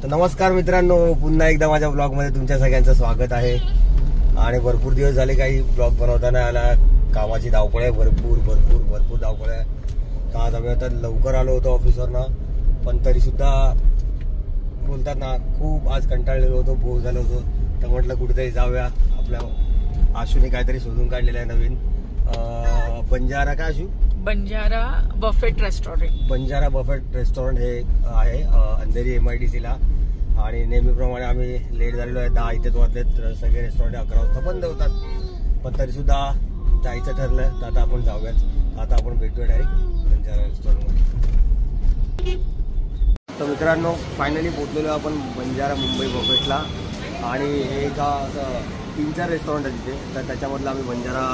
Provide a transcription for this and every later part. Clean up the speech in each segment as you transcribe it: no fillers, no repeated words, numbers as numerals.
तर नमस्कार मित्रांनो, पुन्हा एकदा माझ्या ब्लॉग मध्ये तुमच्या सगळ्यांचं स्वागत आहे. आणि भरपूर दिवस झाले काही ब्लॉग बनवताना आला. कामाची धावपळ आहे, भरपूर धावपळ आहे. तर आज आम्ही आता लवकर आलो होतो ऑफिसवरनं, पण तरी सुद्धा बोलतात ना, खूप आज कंटाळलेलो होतो, बोर झालो होतो. तर म्हटलं कुठेतरी जाऊया. आपल्या आशूने काहीतरी शोधून काढलेलं आहे नवीन, बंजारा का Ashu? Banjara Buffett restaurant. Banjara Buffett restaurant हे आहे अंधेरी MIDC ला. आणि नेहमीप्रमाणे आम्ही लेट झालेलो आहे, 10 इथेच वाजलेत. सगळे रेस्टॉरंट 11 वाजता बंद होतात, पण तरी सुद्धा जायचं ठरलं तर आता आपण जाऊयाच. आता आपण भेटूया डायरेक्ट बंजारा रेस्टॉरंटमध्ये. तर मित्रांनो, फायनली पोहोचलेलो आपण बंजारा मुंबई बफेटला. आणि हे एका 3-4 रेस्टॉरंट आहे तिथे, तर त्याच्यामधलं आम्ही बंजारा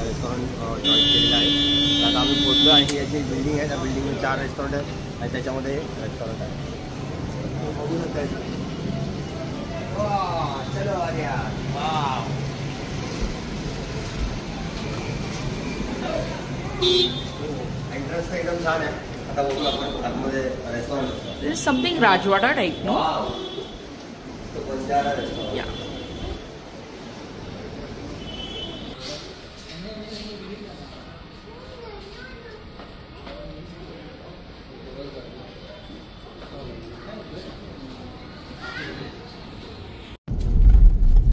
रेस्टॉरंट जॉईन केलेलं आहे. आता आम्ही पोहोचलो आणि याची बिल्डिंग आहे, त्या बिल्डिंगमध्ये 4 रेस्टॉरंट आहेत आणि त्याच्यामध्ये रेस्टॉरंट आहे. चलो अरे यार, वाव, एंट्रन्स एकदम छान आहे. आता बघू आपण आतमध्ये रेस्टॉरंट. समथिंग राजवाडा टाइप, नो? बंजारा रेस्टॉरंट.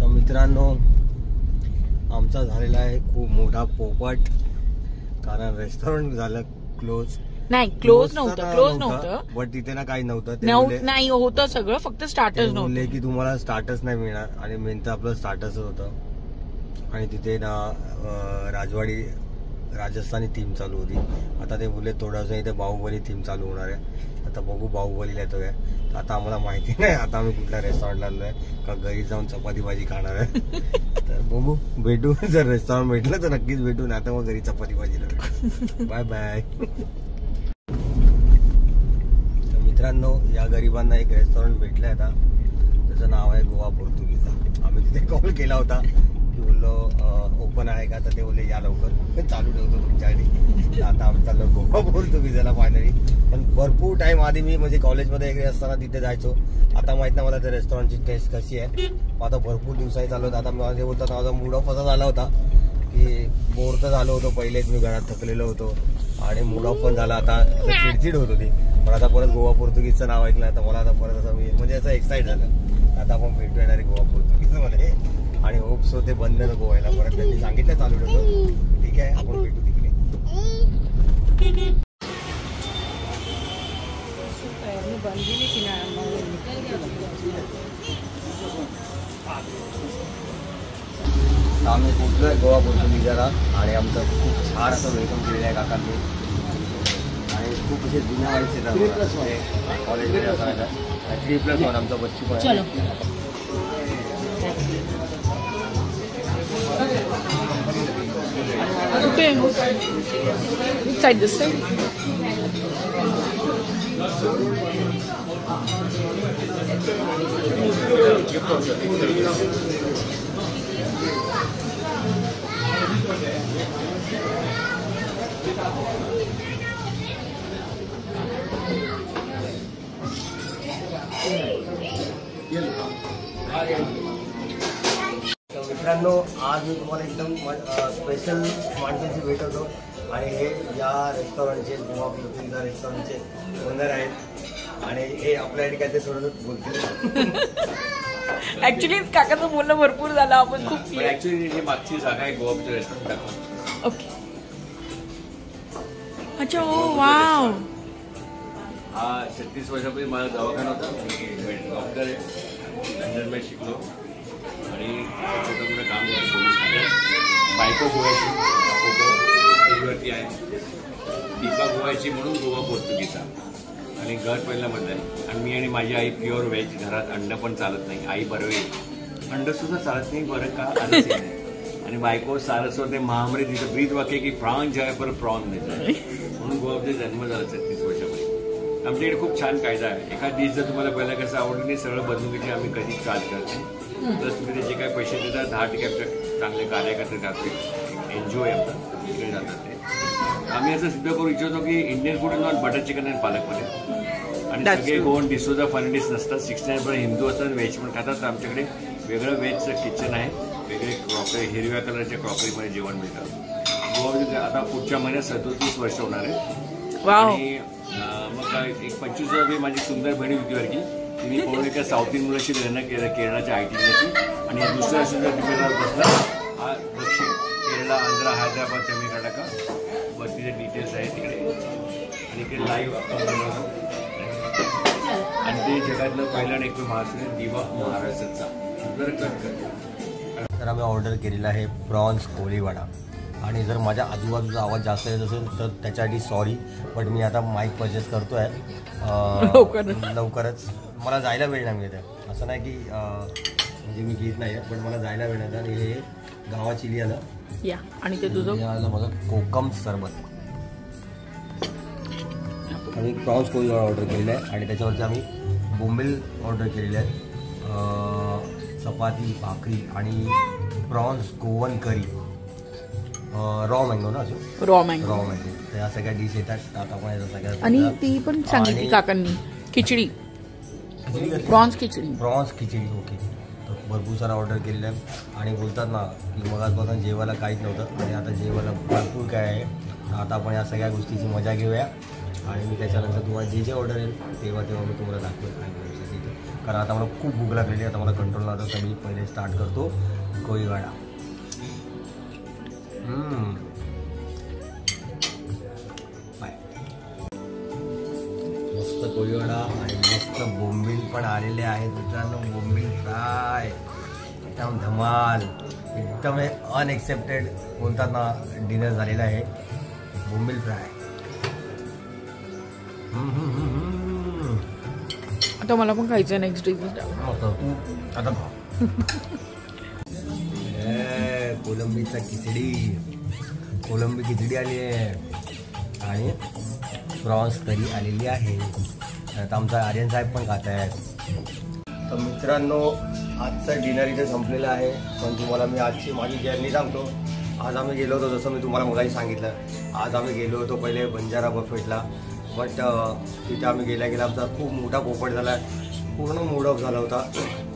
मित्रांनो, आमचा झालेला आहे खूप मोठा पोपट, कारण रेस्टॉरंट झालं क्लोज. नाही, क्लोज नव्हतं, बट तिथे ना काही नव्हतं. नाही होतं सगळं, फक्त स्टार्टर्स नव्हते की तुम्हाला स्टार्टर्स नाही मिळणार. आणि मेन तर आपलं स्टार्टर्स होतं. आणि तिथे ना राजस्थानी थीम चालू होती. आता ते बोलले थोड्या दिवसांनी इथे बाहुबली थीम चालू होणार आहे. आता बघू बाहुबलीला येतो काय. आता आम्हाला माहिती नाही आता आम्ही कुठल्या रेस्टॉरंटला आलोय का घरी जाऊन चपाती भाजी खाणार आहे. तर बघू, भेटू. जर रेस्टॉरंट भेटलं तर नक्कीच भेटू, नाही तर मग घरी चपाती भाजीला भेटू. Bye bye. तर मित्रांनो, या गरिबांना एक रेस्टॉरंट भेटलंय आता, त्याचं नाव आहे गोवा पोर्तुगीज. आम्ही तिथे कॉल केला होता की बोललो ओपन आहे का, तर ते बोलले या लवकर, चालू ठेवतो तुमच्यासाठी. आता आम्ही चाललो गोवा पोर्तुगीजला फायनली. पण भरपूर टाइम आधी मी म्हणजे कॉलेजमध्ये वगैरे असताना तिथे जायचो. आता माहित नाही मला त्या रेस्टॉरंटची टेस्ट कशी आहे. आता भरपूर दिवसाही चालू होतं. आता माझे बोलतात माझा मूड ऑफ असा झाला होता की बोर तर झालो होतो पहिलेच, मी घरात थकलेलो होतो आणि मूड ऑफ पण झाला. आता चिडचिड होत होती, पण आता परत गोवा पोर्तुगीजचं नाव ऐकलं तर मला आता परत असं मी म्हणजे असं एक्साइट झालं. आता आपण भेटूया डायरेक्ट गोवा पोर्तुगीजमध्ये. आणि होप्स होते बंद नको व्हायला. परत त्यांनी सांगितलं चालू ठेवतो. ठीक आहे, आपण भेटू तिकडे. आम्ही पोहोचलोय गोवा पोर्तुगीजला आणि आमचं खूप छान असं वेलकम केलेलं आहे काकांनी. आणि खूप असे जुन्या माहिती कॉलेजमध्ये असायला 3+1 आमचा बच्चू पण आहे. Okay. Inside this side. मित्रांनो, आज मी तुम्हाला एकदम स्पेशल माणसांची भेट होतो. आणि हे या रेस्टॉरंटचे गोवा पोर्तुगीज रेस्टॉरंटचे ओनर आहेत. आणि हे आपल्यासाठी काय ते थोडं बोलतील. ऍक्च्युली काकाचं बोलणं भरपूर झालं, आपण खूप ऍक्च्युली ही मागची जागा आहे गोवा रेस्टॉरंट. ओके, अच्छा, ओ वाव. हा 36 वर्षापूर्वी माझा दवाखाना होता. मी डॉक्टर आहे, लंडनमध्ये शिकलो आणि छोटं मोठं काम करतो पोलीस खात्यात. बायको गोव्याची, फोटो टीव्हीवरती आहे. दीपा गोव्याची म्हणून गोवा पोर्तुगीजचा. आणि घर पहिला मधलं आहे. आणि मी आणि माझी आई प्युअर व्हेज, घरात अंड पण चालत नाही. आई बरवे अंड सुद्धा चालत नाही, बरं का आलंच नाही. आणि बायको सारस्वते महामरी तिथं ब्रीज वाक्य की प्रॉन जाय पर प्रॉन नाही, म्हणून गोवामध्ये जन्म झाला 36 वर्षापूर्वी. आमच्याकडे खूप छान कायदा आहे. एखाद डिश जर तुम्हाला पहिला कसं आवडलं नाही, सरळ बदलून आम्ही कधीच चार्ज करत नाही. प्लस तुम्ही जे काही पैसे देतात 10% चांगले कार्यकर्ते टाकते. NGO आहे आमचा, तिकडे जातात ते. आम्ही असं सिद्ध करू इच्छितो की Indian food is not butter chicken and palak paneer. आणि That's सगळे true. गोवन डिसोजा फर्नांडिस नसतात. 69% हिंदू असतात, व्हेज पण खातात. तर आमच्याकडे वेगळं व्हेजचं किचन आहे, वेगळे क्रॉकरी, हिरव्या कलरच्या क्रॉकरीमध्ये जेवण मिळतं. गोवामध्ये आता पुढच्या महिन्यात 37 वर्ष होणार आहे. वाव. आणि मग काय एक 25 वर्षाची माझी सुंदर बहिणी होती वरची, तिने पूर्ण एका साऊथ इंडियन मुलाशी लग्न केलं, केरळाच्या आयटीची. आणि दुसऱ्या वर्षाचा डिपेंडर बसला हा दक्षिण केरळ, आंध्र, हैदराबाद, तमिळ, कर्नाटक वरतीचे डिटेल्स आहेत तिकडे. आणि इकडे लाईव्ह आणि ते जगातलं पहिला आणि एक महाराष्ट्र दिवा महाराष्ट्राचा जर कट कर. तर आम्ही ऑर्डर केलेला आहे प्रॉन्स कोळीवाडा. आणि जर माझ्या आजूबाजूचा आवाज जास्त येत असेल तर त्याच्यासाठी सॉरी, बट मी आता माईक परचेस करतो आहे लवकरच. मला जायला वेळ नाही मिळत आहे, असं नाही की म्हणजे मी घेत नाही आहे, पण मला जायला वेळ नाही. आणि हे गावाची लिहिलं या आणि ते तुझं आलं बघा कोकम सरबत. आम्ही प्रॉन्स कोळीवाडा ऑर्डर केलेला आहे आणि त्याच्यावरती आम्ही बोंबील ऑर्डर केलेले आहेत, चपाती, भाकरी आणि प्रॉन्स गोवन करी, रॉ मँगो ना अजून रॉ मँगो. Raw mango. तर या सगळ्या डिश येतात. आता आपण याचा सगळ्या आणि ती पण सांगितली आणि- काकांनी खिचडी, प्रॉन्स खिचडी. प्रॉन्स खिचडी. ओके. तर भरपूर सारा ऑर्डर केलेला आहे आणि बोलतात ना की मगाचपासून जेवायला काहीच नव्हतं आणि आता जेवायला भरपूर काय आहे. आता आपण या सगळ्या गोष्टीची मजा घेऊया आणि मी त्याच्यानंतर तुम्हाला जे जे ऑर्डर येईल तेव्हा मी तुम्हाला दाखवेल. कारण आता मला खूप भूक लागलेली आहे, आता मला कंट्रोल लागतं. तर मी पहिले स्टार्ट करतो कोळीवाडा. मस्त कोळीवाडा आणि मस्त बोंबील पण आलेले आहेत मित्रांनो. बोंबील फ्राय एकदम धमाल, एकदम हे अनएक्सेप्टेड बोलतात ना डिनर झालेला आहे. बोंबील फ्राय. आता मला पण खायचं नेक्स्ट डे. मस्त. तू आता कोलंबीचा खिचडी, कोलंबी खिचडी आली आहे आणि प्रॉन्स करी आलेली आहे. आता आमचा आर्यन साहेब पण खात आहेत. तर मित्रांनो आजचा डिनर इथे संपलेला आहे, पण तुम्हाला मी आजची माझी जर्नी सांगतो. आज आम्ही गेलो होतो, जसं मी तुम्हाला मगाशी सांगितलं, आज आम्ही गेलो होतो पहिले बंजारा बफेटला. बट तिथे आम्ही गेल्या आमचा खूप मोठा पोपट झाला, पूर्ण मूड ऑफ झाला होता.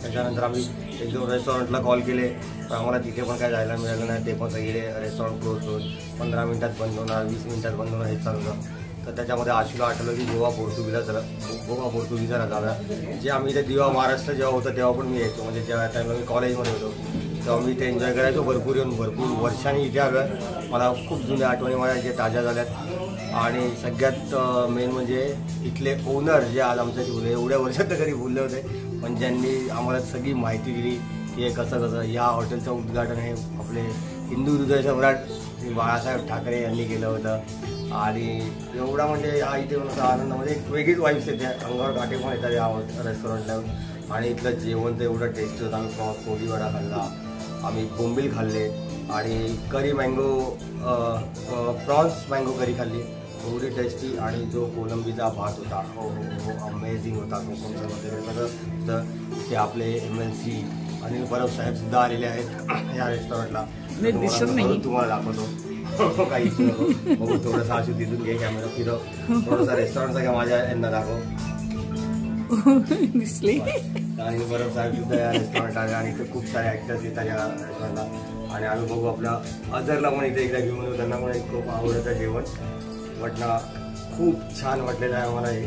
त्याच्यानंतर आम्ही एक दोन रेस्टॉरंटला कॉल केले, पण आम्हाला तिथे पण काय जायला मिळालं नाही. ते पण सगळे रेस्टॉरंट क्लोज होऊन 15 मिनिटात बंद होणार, 20 मिनिटात बंद होणार हेच चालू होतं. तर त्याच्यामध्ये आशूला आठवलं की गोवा पोर्तुगीजला जाऊया. जे आम्ही इथे दिवा महाराष्ट्र जेव्हा होतं तेव्हा पण मी यायचो, म्हणजे जेव्हा टाईमला मी कॉलेजमध्ये होतो तेव्हा मी इथे एन्जॉय करायचो भरपूर येऊन. भरपूर वर्षांनी इथे आलं. मला खूप जुन्या आठवणी माझ्या जे ताज्या झाल्यात. आणि सगळ्यात मेन म्हणजे इथले ओनर जे आज आमच्याशी बोलले, एवढ्या वर्षात तर कधी बोलले होते, पण ज्यांनी आम्हाला सगळी माहिती दिली की हे कसं कसं. या हॉटेलचं उद्घाटन हे आपले हिंदू हृदय सम्राट बाळासाहेब ठाकरे यांनी केलं होतं. आणि एवढा म्हणजे हा इथे होण्याचा आनंद, म्हणजे एक वेगळीच वाईब्स येते, अंगावर काटे पण येतात या रेस्टॉरंटला. आणि इथलं जेवण तर एवढं टेस्टी होतं. आम्ही प्रॉन्स कोळीवाडा खाल्ला, आम्ही बोंबील खाल्ले आणि करी मँगो, प्रॉन्स मँगो करी खाल्ली, एवढी टेस्टी. आणि जो कोलंबीचा भात होता, हो हो अमेझिंग होता. कोकमचं वगैरे सगळं. तर ते आपले MLC अनिल परब साहेबसुद्धा आलेले आहेत या रेस्टॉरंटला. तुम्हाला दाखवतो काही बघू. थोडंसं आशू तिथून घे, कॅमेरा फिरव, थोडंसं रेस्टॉरंटचा का माझ्या यांना दाखव. दिसले आणि परब साहेब सुद्धा या रेस्टॉरंट आले आणि इथे खूप सारे ॲक्टर्स येतात या रेस्टॉरंटला. आणि आम्ही बघू आपल्या अजरला पण इथे एकदा घेऊन येऊ, त्यांना पण खूप आवडतं जेवण. वाटलं खूप छान वाटलेलं आहे आम्हाला हे.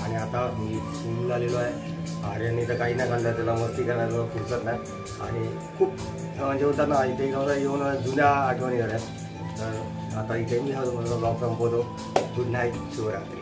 आणि आता मी फुल आलेलो आहे. आर्यनने तर काही नाही खाल्लं, त्याला मस्ती करायला फुरसत नाही. आणि खूप म्हणजे होतात ना इथे येऊन जुन्या आठवणी झाल्या. तर आता इथे मी हा ब्लॉग संपवतो. गुड नाईट, शुभरात्री.